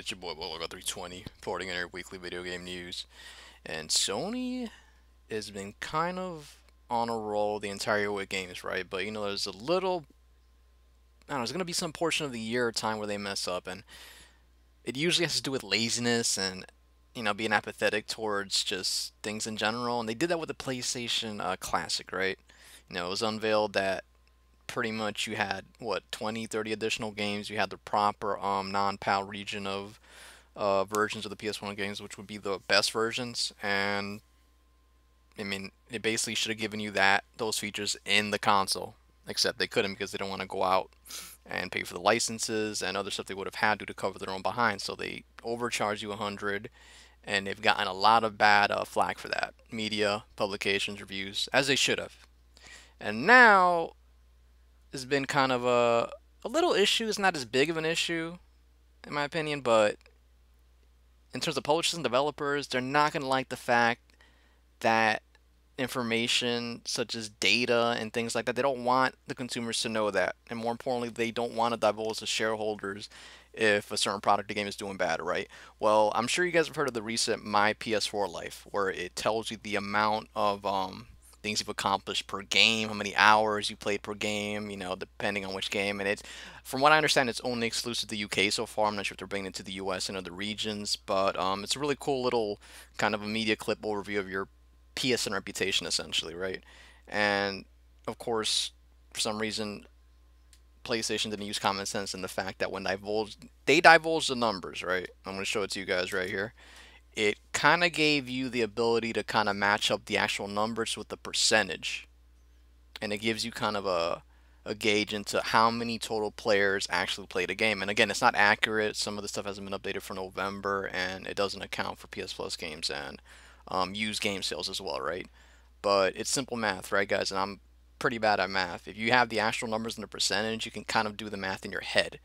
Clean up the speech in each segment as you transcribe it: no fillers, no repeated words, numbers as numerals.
It's your boy Bulldog 320, reporting in your weekly video game news. And Sony has been kind of on a roll the entire year with games, right? But there's a little, I don't know, there's gonna be some portion of the year or time where they mess up, and it usually has to do with laziness and being apathetic towards just things in general. And they did that with the PlayStation Classic, right? It was unveiled that pretty much you had what 20, 30 additional games. You had the proper non-PAL region of versions of the PS1 games, which would be the best versions. And I mean, it basically should have given you those features in the console, except they couldn't because they don't want to go out and pay for the licenses and other stuff they would have had to cover their own behind. So they overcharge you 100, and they've gotten a lot of bad flack for that. Media, publications, reviews, as they should have. And now it's been kind of a little issue. It's not as big of an issue, in my opinion, but in terms of publishers and developers, they're not going to like the fact that information such as data and things like that, they don't want the consumers to know that. And more importantly, they don't want to divulge to shareholders if a certain product or game is doing bad, right? Well, I'm sure you guys have heard of the recent My PS4 Life, where it tells you the amount of things you've accomplished per game, how many hours you played per game, depending on which game. And it's, from what I understand, it's only exclusive to the UK so far. I'm not sure if they're bringing it to the US and other regions, but it's a really cool little kind of a media clip overview of your PSN reputation, essentially, right? And of course, for some reason, PlayStation didn't use common sense in the fact that when they divulged the numbers, right? I'm going to show it to you guys right here. It kind of gave you the ability to kind of match up the actual numbers with the percentage, and it gives you kind of a gauge into how many total players actually played a game. And again, it's not accurate. Some of the stuff hasn't been updated for November, and it doesn't account for PS Plus games and used game sales as well, right? But it's simple math, right, guys? And I'm pretty bad at math. If you have the actual numbers and the percentage, you can kind of do the math in your head.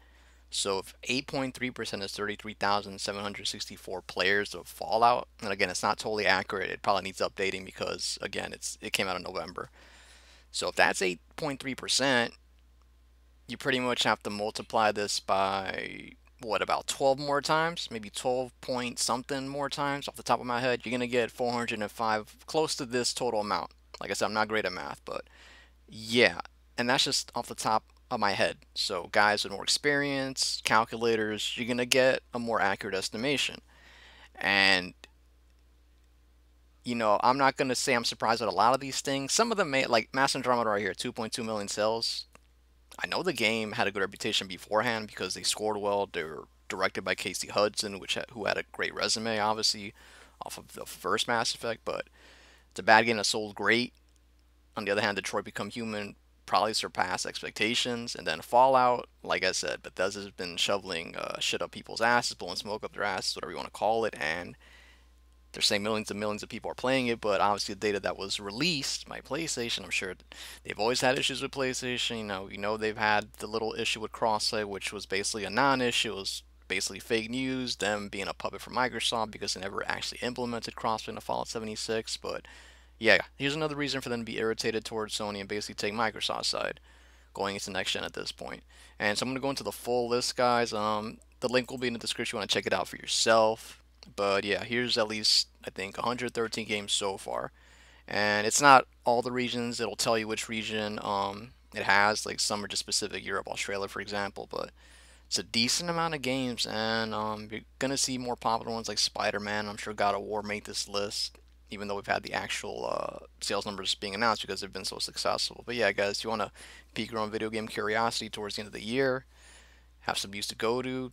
So if 8.3% is 33,764 players of Fallout, and again, it's not totally accurate. It probably needs updating because again, it came out in November. So if that's 8.3%, you pretty much have to multiply this by what, about 12 more times, maybe 12 point something more times off the top of my head. You're gonna get 405, close to this total amount. Like I said, I'm not great at math, but yeah, and that's just off the top of my head. So guys with more experience, calculators, you're gonna get a more accurate estimation. And I'm not gonna say I'm surprised at a lot of these things. Some of them may, like Mass Andromeda right here, 2.2 million sales. I know the game had a good reputation beforehand because they scored well. They were directed by Casey Hudson, who had a great resume, obviously, off of the first Mass Effect. But it's a bad game that sold great. On the other hand, Detroit Become Human probably surpassed expectations. And then Fallout, like I said, Bethesda's been shoveling shit up people's asses, blowing smoke up their asses, whatever you want to call it. And they're saying millions and millions of people are playing it, but obviously the data that was released by PlayStation, I'm sure they've always had issues with PlayStation. They've had the little issue with crossplay, which was basically a non-issue. It was basically fake news, them being a puppet for Microsoft because they never actually implemented crossplay in the Fallout 76. But yeah, here's another reason for them to be irritated towards Sony and basically take Microsoft's side going into next gen at this point. And so I'm going to go into the full list, guys. The link will be in the description. You want to check it out for yourself. But yeah, here's at least, I think, 113 games so far. And it's not all the regions. It'll tell you which region it has. Like some are just specific, Europe, Australia, for example. But it's a decent amount of games, and you're gonna see more popular ones like Spider-Man. I'm sure God of War made this list, even though we've had the actual sales numbers being announced because they've been so successful. But yeah, guys, if you want to pique your own video game curiosity towards the end of the year, have some news to go to,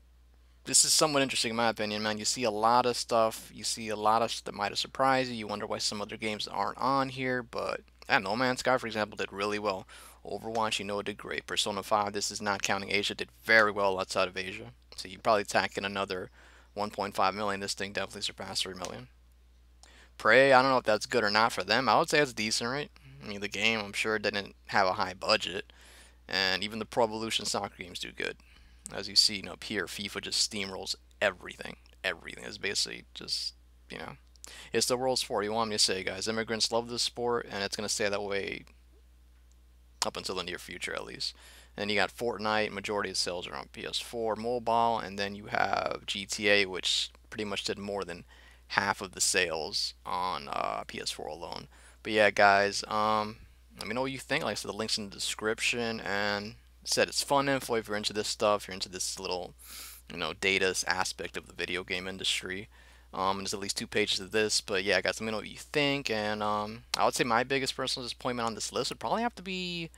this is somewhat interesting in my opinion, man. You see a lot of stuff. You see a lot of stuff that might have surprised you. You wonder why some other games aren't on here, but I don't know, man. Sky, for example, did really well. Overwatch, it did great. Persona 5, this is not counting Asia, did very well outside of Asia. So you probably tack in another 1.5 million. This thing definitely surpassed 3 million. Prey, I don't know if that's good or not for them. I would say it's decent, right? I mean, the game, I'm sure, didn't have a high budget. And even the Pro Evolution Soccer games do good. As you see, up here, FIFA just steamrolls everything. Everything is basically just, you know, it's the world's sport. You want me to say, guys, immigrants love this sport, and it's gonna stay that way up until the near future, at least. And then you got Fortnite, majority of sales are on PS4 mobile, and then you have GTA, which pretty much did more than half of the sales on PS4 alone. But yeah, guys, let me know what you think. Like I said, the link's in the description, and said it's fun info if you're into this stuff, you're into this little, data aspect of the video game industry. And there's at least 2 pages of this, but yeah, guys, let me know what you think. And I would say my biggest personal disappointment on this list would probably have to be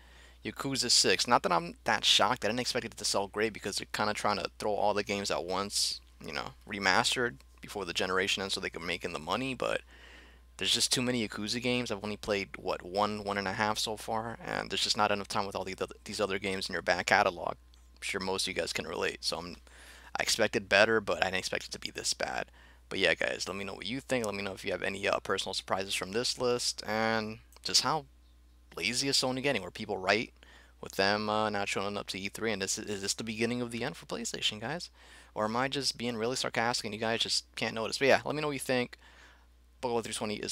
Yakuza 6. Not that I'm that shocked. I didn't expect it to sell great because they're kind of trying to throw all the games at once, remastered before the generation ends so they can make in the money. But there's just too many Yakuza games. I've only played, what, one and a half so far, and there's just not enough time with all these other games in your back catalog. I'm sure most of you guys can relate. So I expected better, but I didn't expect it to be this bad. But yeah, guys, let me know what you think. Let me know if you have any personal surprises from this list, and just how lazy is Sony getting, where people write with them not showing up to E3, and is this the beginning of the end for PlayStation, guys? Or am I just being really sarcastic and you guys just can't notice? But yeah, let me know what you think. Buckle 320 is